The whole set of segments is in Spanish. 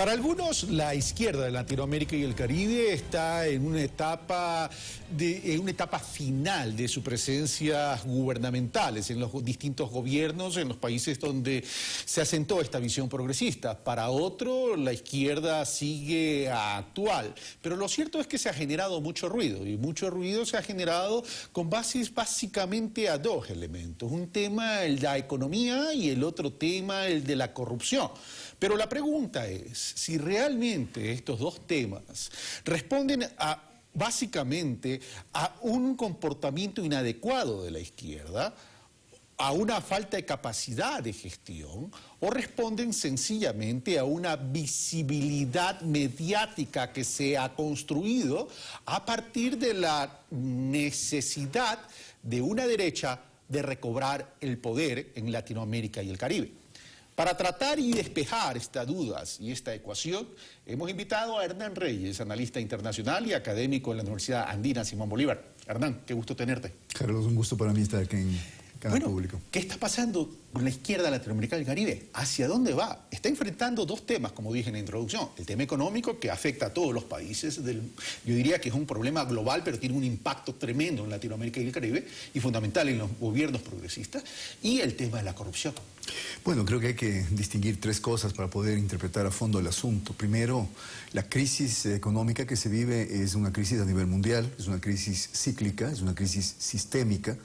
Para algunos, la izquierda de Latinoamérica y el Caribe está en una etapa final de sus presencias gubernamentales en los distintos gobiernos, en los países donde se asentó esta visión progresista. Para otro, la izquierda sigue actual. Pero lo cierto es que se ha generado mucho ruido, y mucho ruido se ha generado con bases básicamente a dos elementos. Un tema, el de la economía, y el otro tema, el de la corrupción. Pero la pregunta es si realmente estos dos temas responden básicamente a un comportamiento inadecuado de la izquierda, a una falta de capacidad de gestión, o responden sencillamente a una visibilidad mediática que se ha construido a partir de la necesidad de una derecha de recobrar el poder en Latinoamérica y el Caribe. Para tratar y despejar estas dudas y esta ecuación, hemos invitado a Hernán Reyes, analista internacional y académico en la Universidad Andina Simón Bolívar. Hernán, qué gusto tenerte. Carlos, un gusto para mí estar aquí en Canal Público. ¿Qué está pasando con la izquierda latinoamericana y el Caribe? ¿Hacia dónde va? Está enfrentando dos temas, como dije en la introducción. El tema económico, que afecta a todos los países. Yo diría que es un problema global, pero tiene un impacto tremendo en Latinoamérica y el Caribe, y fundamental en los gobiernos progresistas. Y el tema de la corrupción. Bueno, creo que hay que distinguir tres cosas para poder interpretar a fondo el asunto. Primero, la crisis económica que se vive es una crisis a nivel mundial, es una crisis cíclica, es una crisis sistémica.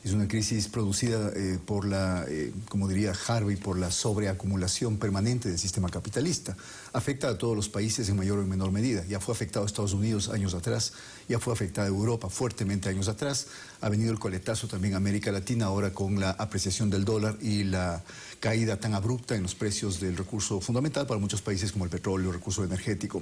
Es una crisis producida por la, como diría Harvey, por la sobreacumulación permanente del sistema capitalista. Afecta a todos los países en mayor o menor medida. Ya fue afectado a Estados Unidos años atrás, ya fue afectada a Europa fuertemente años atrás. Ha venido el coletazo también a América Latina ahora con la apreciación del dólar y la caída tan abrupta en los precios del recurso fundamental para muchos países como el petróleo, el recurso energético.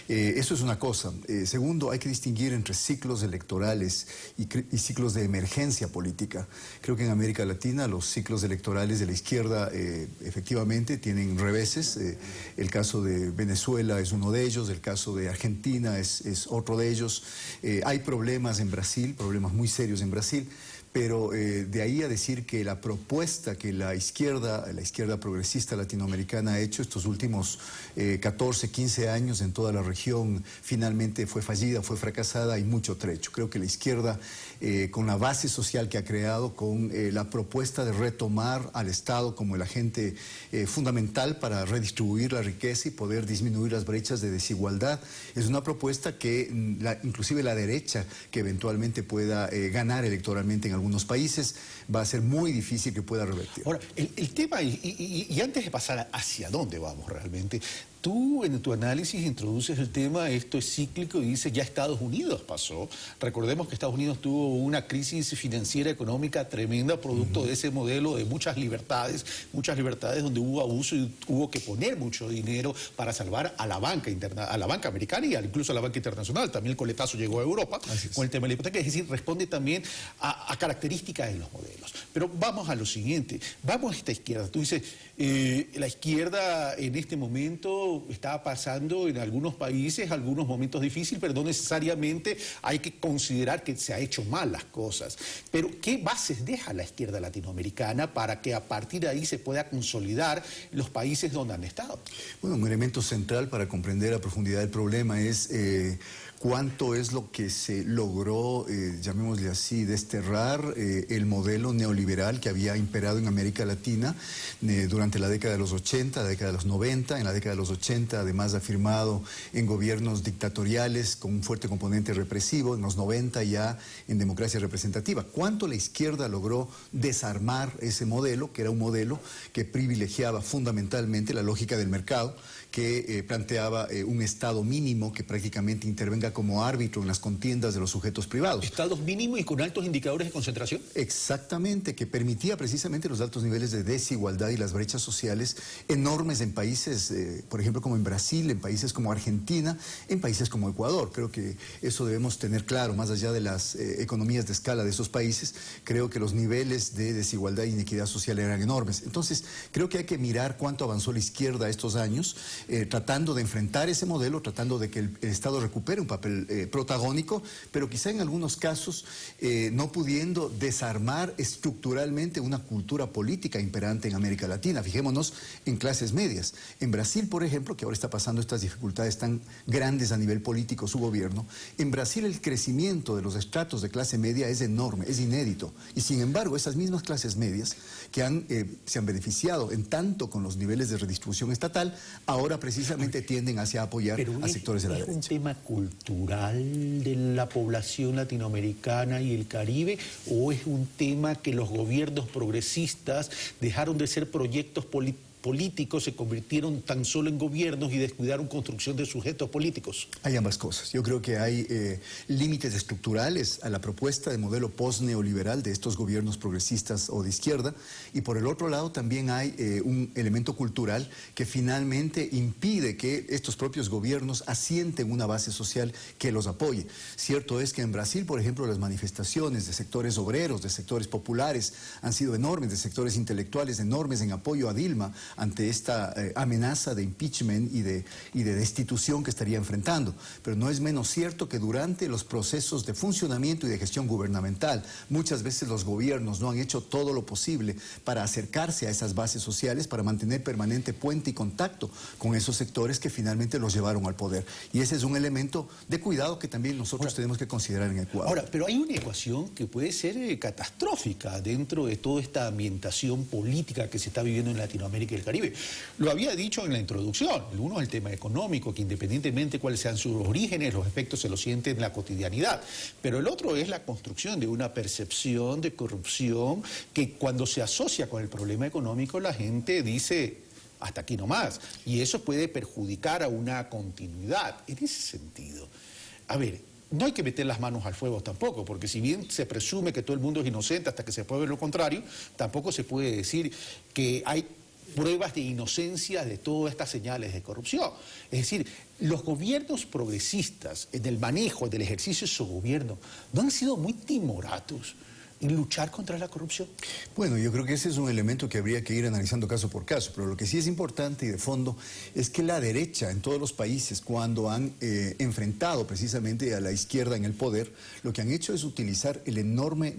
Eso es una cosa. Segundo, hay que distinguir entre ciclos electorales y ciclos de emergencia política. Creo que en América Latina los ciclos electorales de la izquierda efectivamente tienen reveses. El caso de Venezuela es uno de ellos, el caso de Argentina es otro de ellos. Hay problemas en Brasil, problemas muy serios en Brasil. Pero de ahí a decir que la propuesta que la izquierda progresista latinoamericana ha hecho estos últimos 14, 15 años en toda la región finalmente fue fallida, fue fracasada, hay mucho trecho. Creo que la izquierda, con la base social que ha creado, con la propuesta de retomar al Estado como el agente fundamental para redistribuir la riqueza y poder disminuir las brechas de desigualdad, es una propuesta que inclusive la derecha, que eventualmente pueda ganar electoralmente en algunos países, va a ser muy difícil que pueda revertir. Ahora, el tema, y antes de pasar hacia dónde vamos realmente, tú en tu análisis introduces el tema, esto es cíclico, y dices ya Estados Unidos pasó. Recordemos que Estados Unidos tuvo una crisis financiera económica tremenda, producto de ese modelo de muchas libertades donde hubo abuso y hubo que poner mucho dinero para salvar a la banca americana y incluso a la banca internacional. También el coletazo llegó a Europa con el tema de la hipoteca, es decir, responde también a características de los modelos. Pero vamos a lo siguiente, vamos a esta izquierda. Tú dices, la izquierda en este momento está pasando en algunos países algunos momentos difíciles, pero no necesariamente hay que considerar que se ha hecho mal las cosas. Pero ¿qué bases deja la izquierda latinoamericana para que a partir de ahí se pueda consolidar los países donde han estado? Bueno, un elemento central para comprender a profundidad el problema es cuánto es lo que se logró, llamémosle así, desterrar el modelo neoliberal que había imperado en América Latina durante la década de los 80, la década de los 90, en la década de los 80 además afirmado en gobiernos dictatoriales con un fuerte componente represivo, en los 90 ya en democracia representativa. ¿Cuánto la izquierda logró desarmar ese modelo, que era un modelo que privilegiaba fundamentalmente la lógica del mercado, que planteaba un Estado mínimo que prácticamente intervenga como árbitro en las contiendas de los sujetos privados? ¿Estados mínimos y con altos indicadores de concentración? Exactamente, que permitía precisamente los altos niveles de desigualdad y las brechas sociales enormes en países, por ejemplo, como en Brasil, en países como Argentina, en países como Ecuador. Creo que eso debemos tener claro, más allá de las economías de escala de esos países, creo que los niveles de desigualdad e inequidad social eran enormes. Entonces, creo que hay que mirar cuánto avanzó la izquierda estos años tratando de enfrentar ese modelo, tratando de que el Estado recupere un papel protagónico, pero quizá en algunos casos no pudiendo desarmar estructuralmente una cultura política imperante en América Latina. Fijémonos en clases medias. En Brasil, por ejemplo, que ahora está pasando estas dificultades tan grandes a nivel político, su gobierno, en Brasil el crecimiento de los estratos de clase media es enorme, es inédito. Y sin embargo, esas mismas clases medias que se han beneficiado en tanto con los niveles de redistribución estatal, ahora precisamente tienden hacia apoyar a sectores de la derecha. ¿Es un tema cultural de la población latinoamericana y el Caribe, o es un tema que los gobiernos progresistas dejaron de ser proyectos políticos, se convirtieron tan solo en gobiernos y descuidaron construcción de sujetos políticos? Hay ambas cosas. Yo creo que hay límites estructurales a la propuesta de modelo post-neoliberal de estos gobiernos progresistas o de izquierda, y por el otro lado también hay un elemento cultural que finalmente impide que estos propios gobiernos asienten una base social que los apoye. Cierto es que en Brasil, por ejemplo, las manifestaciones de sectores obreros, de sectores populares han sido enormes, de sectores intelectuales enormes en apoyo a Dilma, ante esta amenaza de impeachment y de destitución que estaría enfrentando. Pero no es menos cierto que durante los procesos de funcionamiento y de gestión gubernamental, muchas veces los gobiernos no han hecho todo lo posible para acercarse a esas bases sociales, para mantener permanente puente y contacto con esos sectores que finalmente los llevaron al poder. Y ese es un elemento de cuidado que también nosotros tenemos que considerar en Ecuador. Ahora, pero hay una ecuación que puede ser catastrófica dentro de toda esta ambientación política que se está viviendo en Latinoamérica y el Caribe. Lo había dicho en la introducción. Uno es el tema económico, que independientemente de cuáles sean sus orígenes, los efectos se los sienten en la cotidianidad. Pero el otro es la construcción de una percepción de corrupción que cuando se asocia con el problema económico, la gente dice: hasta aquí nomás. Y eso puede perjudicar a una continuidad. En ese sentido, a ver, no hay que meter las manos al fuego tampoco, porque si bien se presume que todo el mundo es inocente hasta que se puede ver lo contrario, tampoco se puede decir que hay pruebas de inocencia de todas estas señales de corrupción. Es decir, los gobiernos progresistas, en el manejo, en el ejercicio de su gobierno, ¿no han sido muy timoratos en luchar contra la corrupción? Bueno, yo creo que ese es un elemento que habría que ir analizando caso por caso, pero lo que sí es importante y de fondo es que la derecha en todos los países, cuando han enfrentado precisamente a la izquierda en el poder, lo que han hecho es utilizar la enorme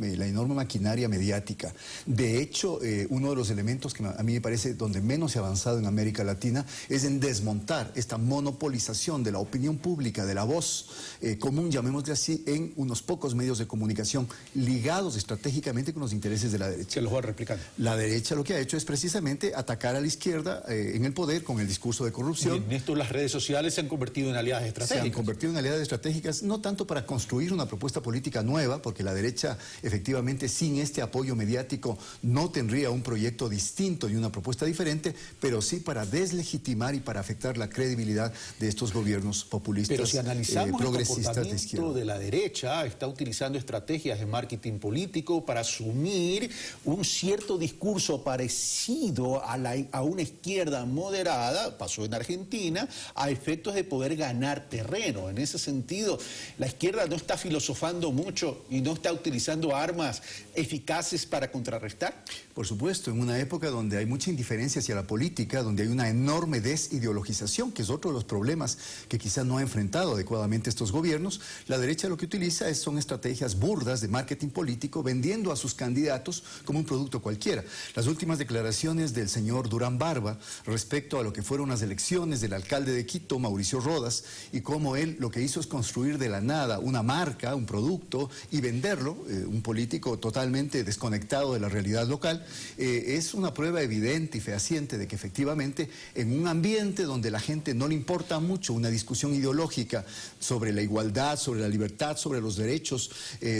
maquinaria mediática. De hecho, uno de los elementos que a mí me parece donde menos se ha avanzado en América Latina es en desmontar esta monopolización de la opinión pública, de la voz común, llamémosle así, en unos pocos medios de comunicación ligados estratégicamente con los intereses de la derecha. Se los voy replicando. La derecha lo que ha hecho es precisamente atacar a la izquierda en el poder con el discurso de corrupción. Y en esto las redes sociales se han convertido en aliadas estratégicas. Se han convertido en aliadas estratégicas, no tanto para construir una propuesta política nueva, porque la derecha efectivamente sin este apoyo mediático no tendría un proyecto distinto y una propuesta diferente, pero sí para deslegitimar y para afectar la credibilidad de estos gobiernos populistas, pero si analizamos progresistas el de izquierda. comportamiento de la derecha, está utilizando estrategias de marketing político para asumir un cierto discurso parecido a una izquierda moderada, pasó en Argentina, a efectos de poder ganar terreno. En ese sentido, la izquierda no está filosofando mucho y no está utilizando armas eficaces para contrarrestar. Por supuesto, en una época donde hay mucha indiferencia hacia la política, donde hay una enorme desideologización, que es otro de los problemas que quizá no ha enfrentado adecuadamente estos gobiernos, la derecha lo que utiliza son estrategias burdas de marketing político, vendiendo a sus candidatos como un producto cualquiera. Las últimas declaraciones del señor Durán Barba respecto a lo que fueron las elecciones del alcalde de Quito, Mauricio Rodas, y cómo él lo que hizo es construir de la nada una marca, un producto, y venderlo, un político totalmente desconectado de la realidad local, es una prueba evidente y fehaciente de que efectivamente en un ambiente donde la gente no le importa mucho una discusión ideológica sobre la igualdad, sobre la libertad, sobre los derechos,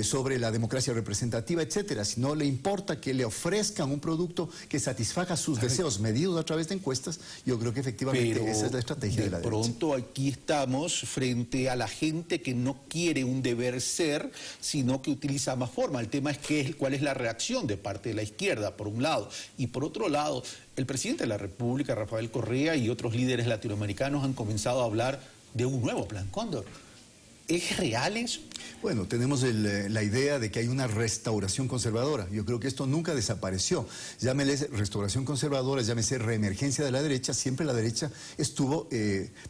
sobre la democracia representativa, etcétera, si no le importa que le ofrezcan un producto que satisfaga sus deseos medidos a través de encuestas, yo creo que efectivamente esa es la estrategia de la derecha. De pronto aquí estamos frente a la gente que no quiere un deber ser, sino que utiliza más forma. El tema es cuál es la reacción de parte de la izquierda, por un lado, y por otro lado, el presidente de la República, Rafael Correa, y otros líderes latinoamericanos han comenzado a hablar de un nuevo Plan Cóndor. ¿Es real eso? Bueno, tenemos la idea de que hay una restauración conservadora. Yo creo que esto nunca desapareció. Llámele restauración conservadora, llámese reemergencia de la derecha, siempre la derecha estuvo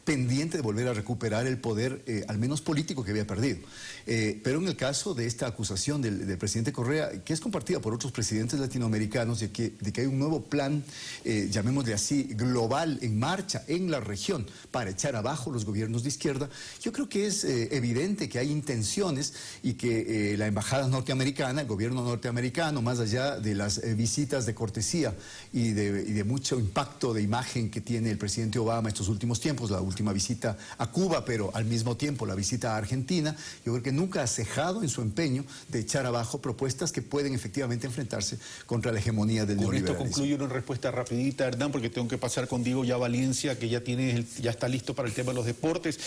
pendiente de volver a recuperar el poder, al menos político, que había perdido. Pero en el caso de esta acusación del presidente Correa, que es compartida por otros presidentes latinoamericanos, de que hay un nuevo plan, llamémosle así, global en marcha en la región para echar abajo los gobiernos de izquierda, yo creo que es evidente que hay intenciones y que la embajada norteamericana, el gobierno norteamericano, más allá de las visitas de cortesía y de mucho impacto de imagen que tiene el presidente Obama estos últimos tiempos, la última visita a Cuba, pero al mismo tiempo la visita a Argentina, yo creo que nunca ha cejado en su empeño de echar abajo propuestas que pueden efectivamente enfrentarse contra la hegemonía del neoliberalismo. Con esto concluyo una respuesta rapidita, Hernán, porque tengo que pasar con Diego ya Valencia, que ya está listo para el tema de los deportes.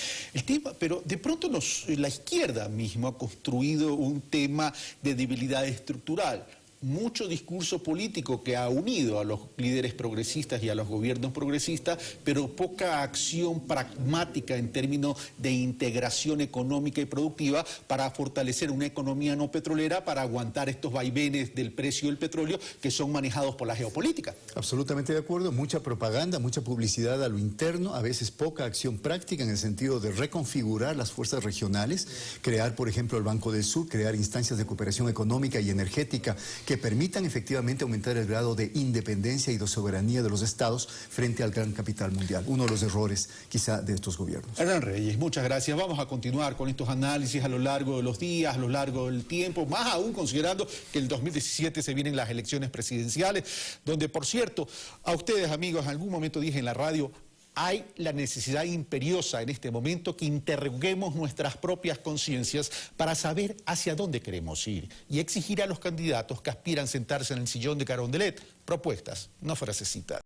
Pero de pronto la izquierda mismo ha construido un tema de debilidad estructural. Mucho discurso político que ha unido a los líderes progresistas y a los gobiernos progresistas, pero poca acción pragmática en términos de integración económica y productiva para fortalecer una economía no petrolera, para aguantar estos vaivenes del precio del petróleo que son manejados por la geopolítica. Absolutamente de acuerdo, mucha propaganda, mucha publicidad a lo interno, a veces poca acción práctica en el sentido de reconfigurar las fuerzas regionales, crear, por ejemplo, el Banco del Sur, crear instancias de cooperación económica y energética que permitan efectivamente aumentar el grado de independencia y de soberanía de los estados frente al gran capital mundial. Uno de los errores quizá de estos gobiernos. Hernán Reyes, muchas gracias. Vamos a continuar con estos análisis a lo largo de los días, a lo largo del tiempo, más aún considerando que en el 2017 se vienen las elecciones presidenciales, donde, por cierto, a ustedes, amigos, en algún momento dije en la radio, hay la necesidad imperiosa en este momento que interroguemos nuestras propias conciencias para saber hacia dónde queremos ir y exigir a los candidatos que aspiran a sentarse en el sillón de Carondelet propuestas, no frasecitas.